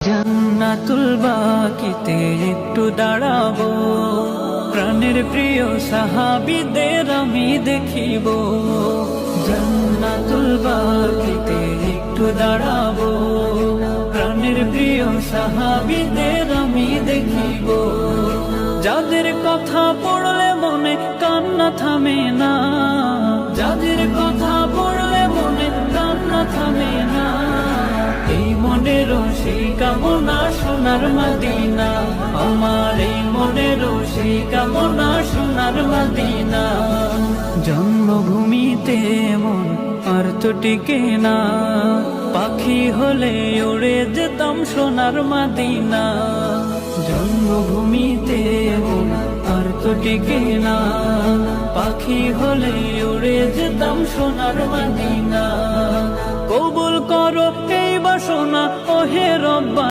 জান্নাতুল বাকিতে একটু দাঁড়াবো, প্রাণের প্রিয় সাহাবীদের আমি দেখিব। জান্নাতুল বাকিতে একটু দাঁড়াবো, প্রাণের প্রিয় সাহাবীদের আমি দেখিব। যাদের কথা পড়লে মনে কান্না থামে না, যাদের কথা পড়লে মনে কান্না থামে না, এই মনেরও সেই কামনা সোনার মদিনা, আমার এই মনেরও সেই কামনা সোনার মদিনা। জন্মভূমিতে মন আর তো টিকে না, পাখি হলে উড়ে যেতাম সোনার মদিনা। জন্মভূমিতে মন আর তো টিকে না, পাখি হলে উড়ে যেতাম সোনার মদিনা। কবুল করো এই বাসনা ওহে রব্বা।